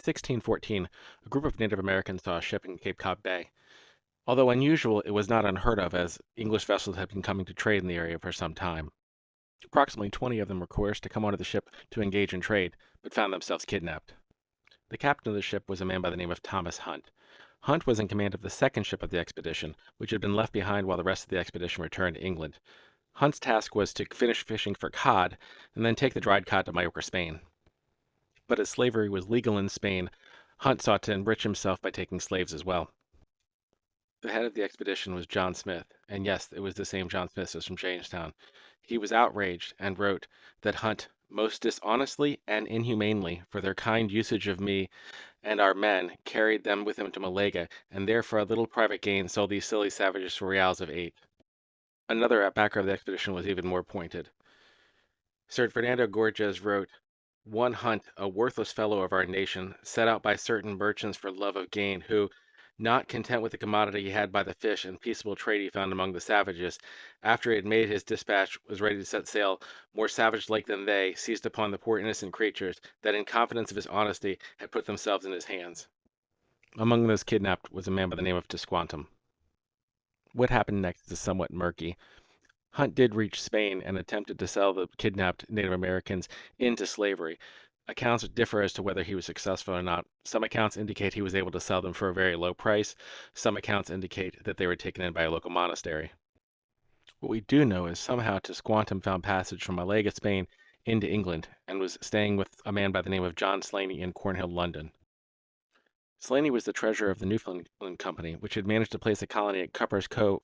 1614, a group of Native Americans saw a ship in Cape Cod Bay. Although unusual, it was not unheard of as English vessels had been coming to trade in the area for some time. Approximately 20 of them were coerced to come onto the ship to engage in trade, but found themselves kidnapped. The captain of the ship was a man by the name of Thomas Hunt. Hunt was in command of the second ship of the expedition, which had been left behind while the rest of the expedition returned to England. Hunt's task was to finish fishing for cod and then take the dried cod to Majorca, Spain. But as slavery was legal in Spain, Hunt sought to enrich himself by taking slaves as well. The head of the expedition was John Smith, and yes, it was the same John Smith as from Jamestown. He was outraged and wrote that Hunt, most dishonestly and inhumanely, for their kind usage of me and our men, carried them with him to Malaga, and there for a little private gain sold these silly savages for reals of 8. Another backer of the expedition was even more pointed. Sir Fernando Gorges wrote, "One Hunt, a worthless fellow of our nation, set out by certain merchants for love of gain, who, not content with the commodity he had by the fish and peaceable trade he found among the savages, after he had made his dispatch, was ready to set sail, more savage-like than they, seized upon the poor innocent creatures that, in confidence of his honesty, had put themselves in his hands." Among those kidnapped was a man by the name of Tisquantum. What happened next is somewhat murky. Hunt did reach Spain and attempted to sell the kidnapped Native Americans into slavery. Accounts differ as to whether he was successful or not. Some accounts indicate he was able to sell them for a very low price. Some accounts indicate that they were taken in by a local monastery. What we do know is somehow Tisquantum found passage from Malaga, Spain, into England, and was staying with a man by the name of John Slaney in Cornhill, London. Slaney was the treasurer of the Newfoundland Company, which had managed to place a colony at Cupper's Cove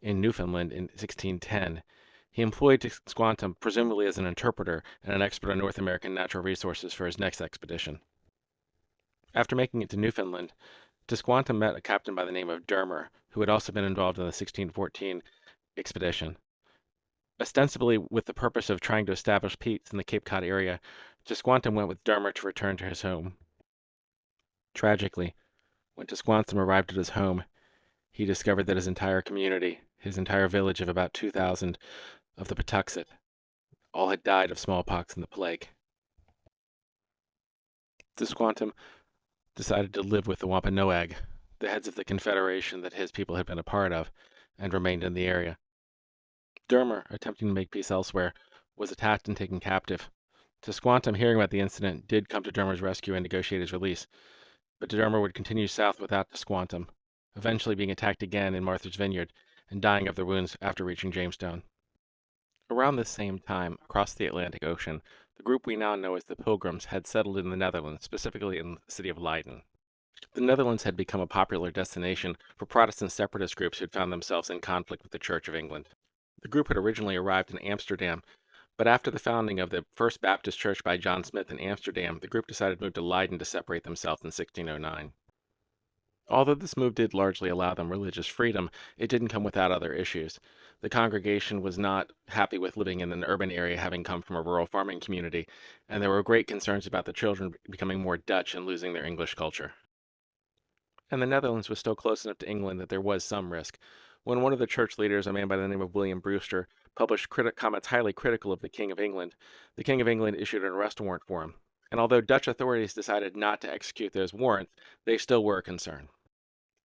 in Newfoundland in 1610. He employed Tisquantum presumably as an interpreter and an expert on North American natural resources for his next expedition. After making it to Newfoundland, Tisquantum met a captain by the name of Dermer, who had also been involved in the 1614 expedition. Ostensibly with the purpose of trying to establish peace in the Cape Cod area, Tisquantum went with Dermer to return to his home. Tragically, when Tisquantum arrived at his home, he discovered that his entire community, his entire village of about 2,000 of the Patuxet, all had died of smallpox and the plague. Tisquantum decided to live with the Wampanoag, the heads of the confederation that his people had been a part of, and remained in the area. Dermer, attempting to make peace elsewhere, was attacked and taken captive. Tisquantum, hearing about the incident, did come to Dermer's rescue and negotiate his release, but Dermer would continue south without Tisquantum, eventually being attacked again in Martha's Vineyard and dying of their wounds after reaching Jamestown. Around this same time, across the Atlantic Ocean, the group we now know as the Pilgrims had settled in the Netherlands, specifically in the city of Leiden. The Netherlands had become a popular destination for Protestant separatist groups who had found themselves in conflict with the Church of England. The group had originally arrived in Amsterdam, but after the founding of the First Baptist Church by John Smith in Amsterdam, the group decided to move to Leiden to separate themselves in 1609. Although this move did largely allow them religious freedom, it didn't come without other issues. The congregation was not happy with living in an urban area having come from a rural farming community, and there were great concerns about the children becoming more Dutch and losing their English culture. And the Netherlands was still close enough to England that there was some risk. When one of the church leaders, a man by the name of William Brewster, published comments highly critical of the King of England, the King of England issued an arrest warrant for him. And although Dutch authorities decided not to execute those warrants, they still were a concern.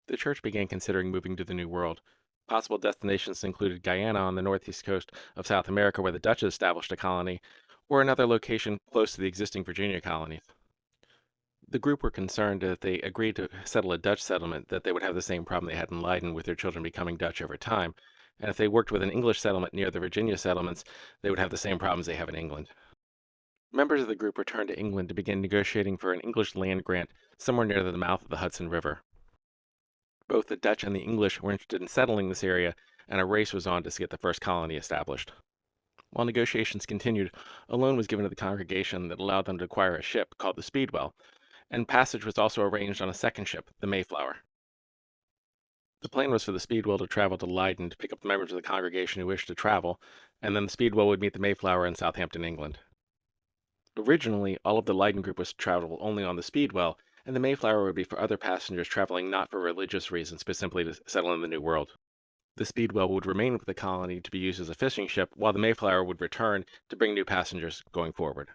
The church began considering moving to the New World. Possible destinations included Guyana on the northeast coast of South America, where the Dutch had established a colony, or another location close to the existing Virginia colonies. The group were concerned that if they agreed to settle a Dutch settlement, that they would have the same problem they had in Leiden with their children becoming Dutch over time, and if they worked with an English settlement near the Virginia settlements, they would have the same problems they have in England. Members of the group returned to England to begin negotiating for an English land grant somewhere near the mouth of the Hudson River. Both the Dutch and the English were interested in settling this area, and a race was on to get the first colony established. While negotiations continued, a loan was given to the congregation that allowed them to acquire a ship called the Speedwell, and passage was also arranged on a second ship, the Mayflower. The plan was for the Speedwell to travel to Leiden to pick up the members of the congregation who wished to travel, and then the Speedwell would meet the Mayflower in Southampton, England. Originally, all of the Leiden group was to travel only on the Speedwell, and the Mayflower would be for other passengers traveling not for religious reasons, but simply to settle in the New World. The Speedwell would remain with the colony to be used as a fishing ship, while the Mayflower would return to bring new passengers going forward.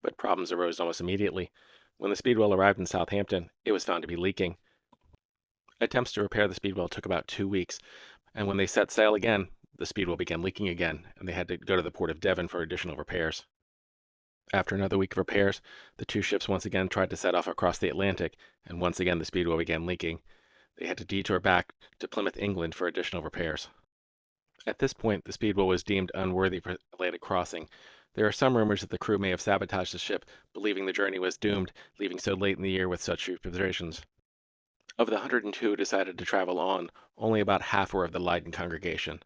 But problems arose almost immediately. When the Speedwell arrived in Southampton, it was found to be leaking. Attempts to repair the Speedwell took about 2 weeks, and when they set sail again, the Speedwell began leaking again, and they had to go to the port of Devon for additional repairs. After another week of repairs, the two ships once again tried to set off across the Atlantic, and once again the Speedwell began leaking. They had to detour back to Plymouth, England for additional repairs. At this point, the Speedwell was deemed unworthy for Atlantic crossing. There are some rumors that the crew may have sabotaged the ship, believing the journey was doomed, leaving so late in the year with such few provisions. Of the 102 who decided to travel on, only about half were of the Leiden congregation.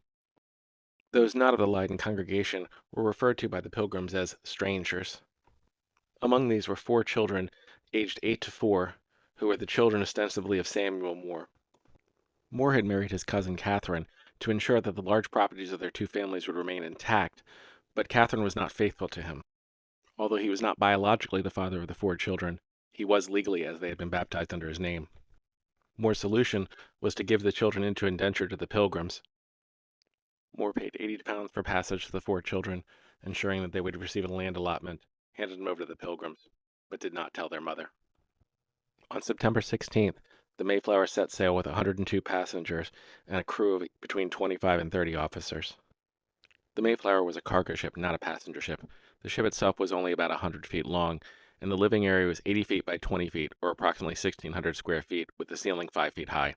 Those not of the Leiden congregation were referred to by the pilgrims as strangers. Among these were 4 children, aged 8 to 4, who were the children ostensibly of Samuel Moore. Moore had married his cousin Catherine to ensure that the large properties of their two families would remain intact, but Catherine was not faithful to him. Although he was not biologically the father of the 4 children, he was legally, as they had been baptized under his name. Moore's solution was to give the children into indenture to the pilgrims. Moore paid £80 for passage to the 4 children, ensuring that they would receive a land allotment, handed them over to the pilgrims, but did not tell their mother. On September 16th, the Mayflower set sail with 102 passengers and a crew of between 25 and 30 officers. The Mayflower was a cargo ship, not a passenger ship. The ship itself was only about 100 feet long, and the living area was 80 feet by 20 feet, or approximately 1,600 square feet, with the ceiling 5 feet high.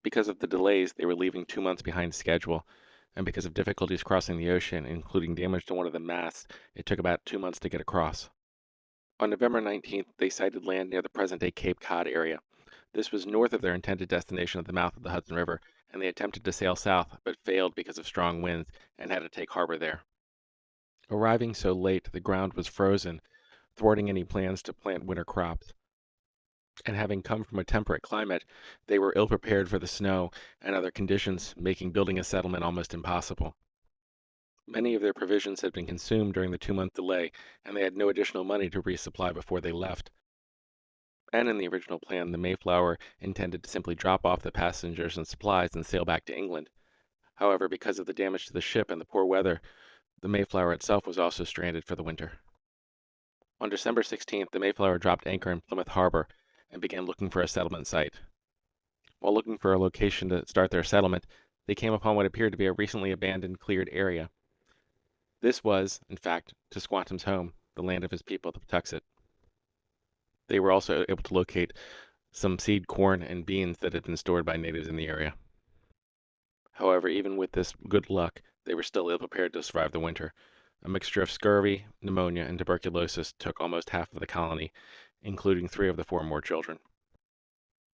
Because of the delays, they were leaving 2 months behind schedule, and because of difficulties crossing the ocean, including damage to one of the masts, it took about 2 months to get across. On November 19th, they sighted land near the present-day Cape Cod area. This was north of their intended destination at the mouth of the Hudson River, and they attempted to sail south, but failed because of strong winds and had to take harbor there. Arriving so late, the ground was frozen, thwarting any plans to plant winter crops. And having come from a temperate climate, they were ill prepared for the snow and other conditions, making building a settlement almost impossible. Many of their provisions had been consumed during the 2 month delay, and they had no additional money to resupply before they left. And in the original plan, the Mayflower intended to simply drop off the passengers and supplies and sail back to England. However, because of the damage to the ship and the poor weather, the Mayflower itself was also stranded for the winter. On December 16th, the Mayflower dropped anchor in Plymouth Harbor and began looking for a settlement site. While looking for a location to start their settlement, they came upon what appeared to be a recently abandoned cleared area. This was, in fact, Tisquantum's home, the land of his people, the Patuxet. They were also able to locate some seed corn and beans that had been stored by natives in the area. However, even with this good luck, they were still ill prepared to survive the winter. A mixture of scurvy, pneumonia, and tuberculosis took almost half of the colony, including 3 of the 4 Moore children.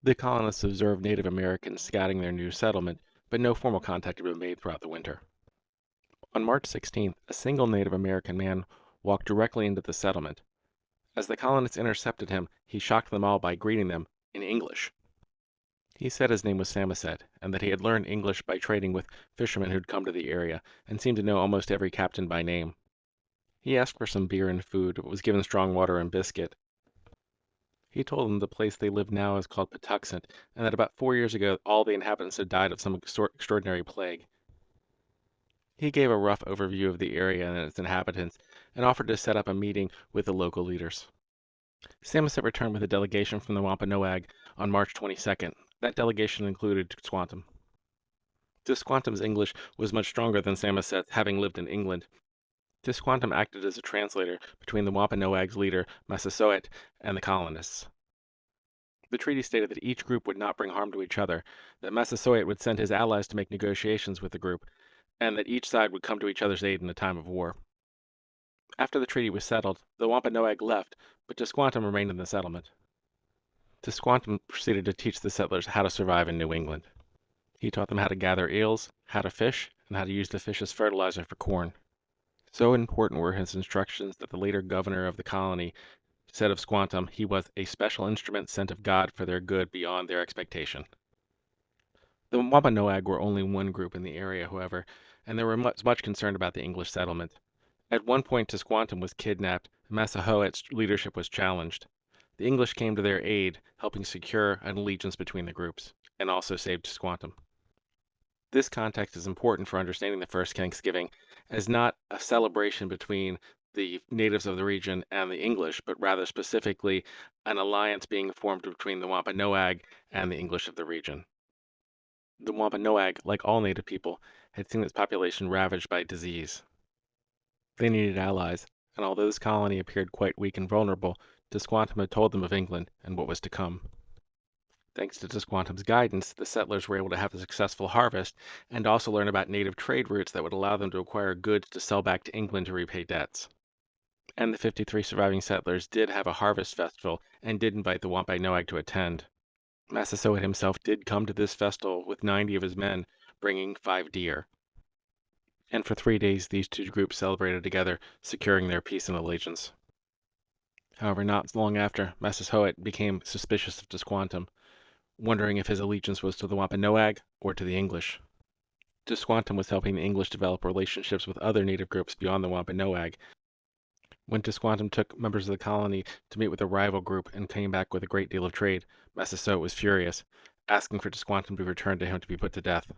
The colonists observed Native Americans scouting their new settlement, but no formal contact had been made throughout the winter. On March 16th, a single Native American man walked directly into the settlement. As the colonists intercepted him, he shocked them all by greeting them in English. He said his name was Samoset, and that he had learned English by trading with fishermen who'd come to the area, and seemed to know almost every captain by name. He asked for some beer and food, but was given strong water and biscuit. He told them the place they live now is called Patuxet, and that about 4 years ago all the inhabitants had died of some extraordinary plague. He gave a rough overview of the area and its inhabitants, and offered to set up a meeting with the local leaders. Samoset returned with a delegation from the Wampanoag on March 22nd. That delegation included Tisquantum. Tisquantum's English was much stronger than Samoset's, having lived in England. Tisquantum acted as a translator between the Wampanoag's leader, Massasoit, and the colonists. The treaty stated that each group would not bring harm to each other, that Massasoit would send his allies to make negotiations with the group, and that each side would come to each other's aid in a time of war. After the treaty was settled, the Wampanoag left, but Tisquantum remained in the settlement. Tisquantum proceeded to teach the settlers how to survive in New England. He taught them how to gather eels, how to fish, and how to use the fish as fertilizer for corn. So important were his instructions that the later governor of the colony said of Squantum he was a special instrument sent of God for their good beyond their expectation. The Wampanoag were only one group in the area, however, and they were much concerned about the English settlement. At one point, Tisquantum was kidnapped, and Massasoit's leadership was challenged. The English came to their aid, helping secure an allegiance between the groups, and also saved Tisquantum. This context is important for understanding the first Thanksgiving as not a celebration between the natives of the region and the English, but rather specifically an alliance being formed between the Wampanoag and the English of the region. The Wampanoag, like all native people, had seen its population ravaged by disease. They needed allies, and although this colony appeared quite weak and vulnerable, Tisquantum had told them of England and what was to come. Thanks to Tisquantum's guidance, the settlers were able to have a successful harvest and also learn about native trade routes that would allow them to acquire goods to sell back to England to repay debts. And the 53 surviving settlers did have a harvest festival and did invite the Wampanoag to attend. Massasoit himself did come to this festival with 90 of his men, bringing 5 deer. And for 3 days, these two groups celebrated together, securing their peace and allegiance. However, not long after, Massasoit became suspicious of Tisquantum, wondering if his allegiance was to the Wampanoag or to the English. Tisquantum was helping the English develop relationships with other native groups beyond the Wampanoag. When Tisquantum took members of the colony to meet with a rival group and came back with a great deal of trade, Massasoit was furious, asking for Tisquantum to return to him to be put to death.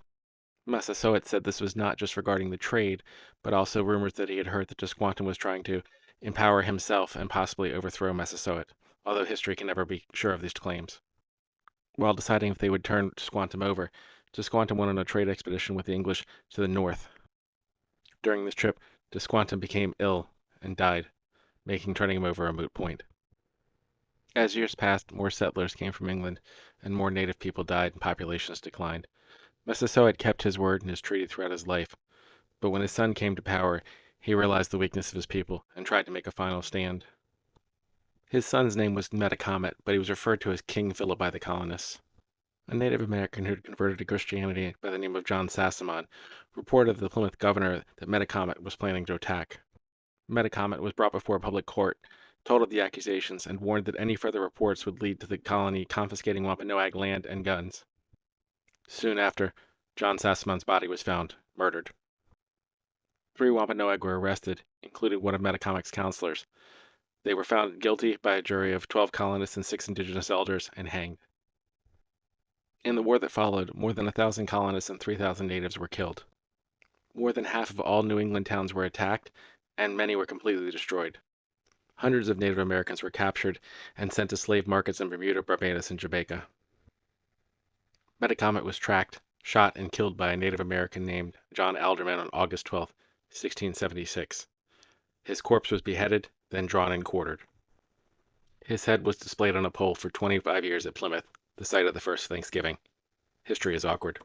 Massasoit said this was not just regarding the trade, but also rumors that he had heard that Tisquantum was trying to empower himself and possibly overthrow Massasoit, although history can never be sure of these claims. While deciding if they would turn Tisquantum over, Tisquantum went on a trade expedition with the English to the north. During this trip, Tisquantum became ill and died, making turning him over a moot point. As years passed, more settlers came from England, and more native people died and populations declined. Massasoit kept his word and his treaty throughout his life, but when his son came to power, he realized the weakness of his people and tried to make a final stand. His son's name was Metacomet, but he was referred to as King Phillip by the colonists. A Native American who had converted to Christianity by the name of John Sassamon reported to the Plymouth governor that Metacomet was planning to attack. Metacomet was brought before a public court, told of the accusations, and warned that any further reports would lead to the colony confiscating Wampanoag land and guns. Soon after, John Sassamon's body was found, murdered. 3 Wampanoag were arrested, including one of Metacomet's counselors. They were found guilty by a jury of 12 colonists and 6 indigenous elders and hanged. In the war that followed, more than 1,000 colonists and 3,000 natives were killed. More than half of all New England towns were attacked, and many were completely destroyed. Hundreds of Native Americans were captured and sent to slave markets in Bermuda, Barbados, and Jamaica. Metacomet was tracked, shot, and killed by a Native American named John Alderman on August 12, 1676. His corpse was beheaded, then drawn and quartered. His head was displayed on a pole for 25 years at Plymouth, the site of the first Thanksgiving. History is awkward.